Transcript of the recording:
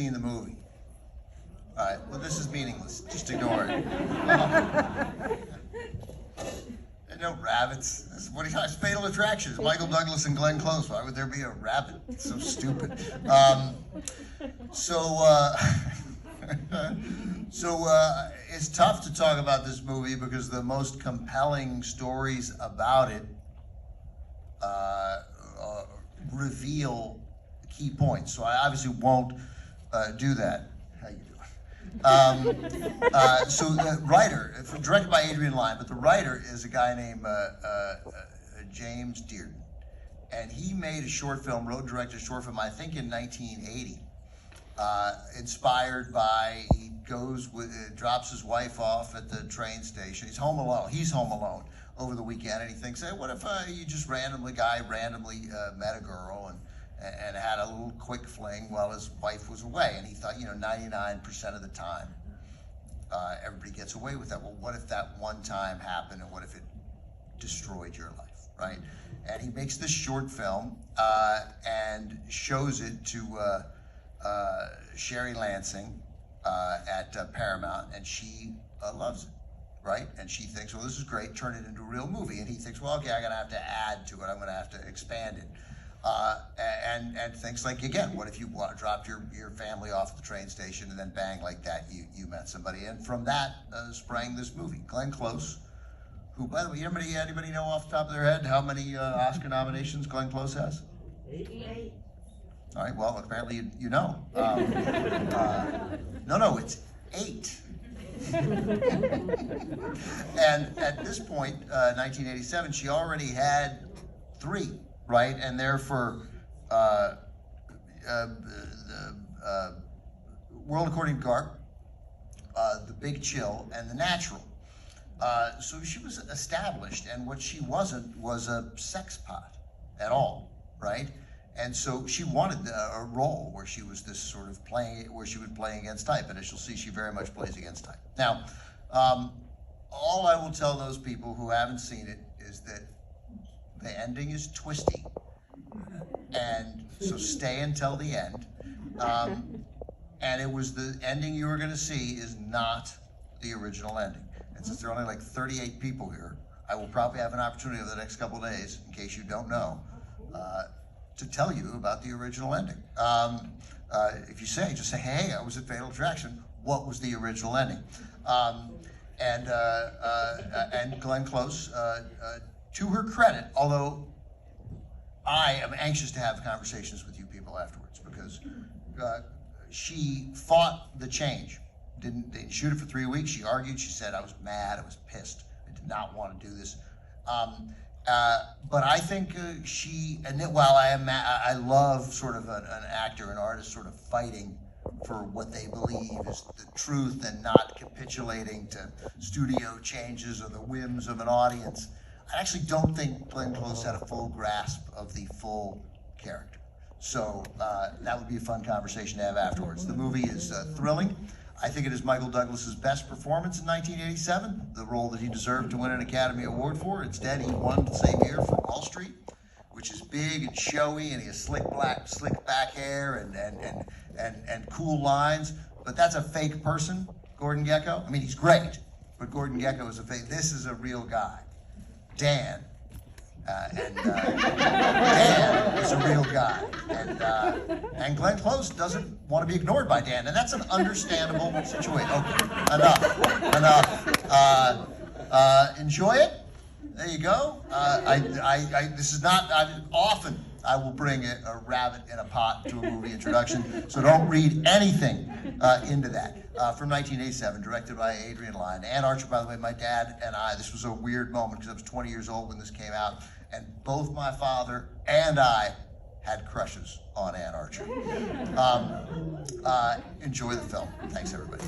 seen the movie? All right, well, this is meaningless. Just ignore it. No rabbits. What do you It's Fatal Attraction. It's Michael Douglas and Glenn Close. Why would there be a rabbit? It's so stupid. It's tough to talk about this movie because the most compelling stories about it reveal key points. So I obviously won't do that. How you doing? Writer, directed by Adrian Lyne, but the writer is a guy named James Dearden. And he made a short film, wrote and directed a short film, I think in 1980. Inspired by, he drops his wife off at the train station. He's home alone over the weekend, and he thinks, hey, what if you just randomly met a girl and had a little quick fling while his wife was away. And he thought, 99% of the time, everybody gets away with that. Well, what if that one time happened, and what if it destroyed your life, right? And he makes this short film and shows it to Sherry Lansing at Paramount, and she loves it, right? And she thinks, well, this is great, turn it into a real movie. And he thinks, well, okay, I'm gonna have to add to it, I'm gonna have to expand it. And things like, again, what if you dropped your family off at the train station and then bang, like that, you met somebody. And from that sprang this movie. Glenn Close, who, by the way, anybody know off the top of their head how many Oscar nominations Glenn Close has? 88. All right, well, apparently you know. No, it's 8. And at this point, 1987, she already had 3. Right, and they're for World According to Garp, The Big Chill, and The Natural. So she was established, and what she wasn't was a sex pot at all, right? And so she wanted a role where she was this sort of where she would play against type, and as you'll see, she very much plays against type. Now, all I will tell those people who haven't seen it is that the ending is twisty, and so stay until the end. And it was the ending you were going to see is not the original ending. And since there are only like 38 people here, I will probably have an opportunity over the next couple of days, in case you don't know, to tell you about the original ending. If you just say, hey, I was at Fatal Attraction, what was the original ending? And Glenn Close, to her credit, although I am anxious to have conversations with you people afterwards, because she fought the change. Didn't shoot it for 3 weeks. She argued. She said, I was mad. I was pissed. I did not want to do this. But I think while I love sort of an actor, an artist sort of fighting for what they believe is the truth and not capitulating to studio changes or the whims of an audience, I actually don't think Glenn Close had a full grasp of the full character. So that would be a fun conversation to have afterwards. The movie is thrilling. I think it is Michael Douglas's best performance in 1987, the role that he deserved to win an Academy Award for. Instead, he won the same year for Wall Street, which is big and showy, and he has slick back hair and cool lines. But that's a fake person, Gordon Gekko. I mean, he's great, but Gordon Gekko is a fake. This is a real guy. Dan. Dan is a real guy. And Glenn Close doesn't want to be ignored by Dan, and that's an understandable situation. Okay, enough. Enjoy it. There you go. This is not, often I will bring a rabbit in a pot to a movie introduction, so don't read anything into that. From 1987, directed by Adrian Lyne. Ann Archer, by the way, my dad and I, this was a weird moment because I was 20 years old when this came out, and both my father and I had crushes on Ann Archer. Enjoy the film. Thanks, everybody.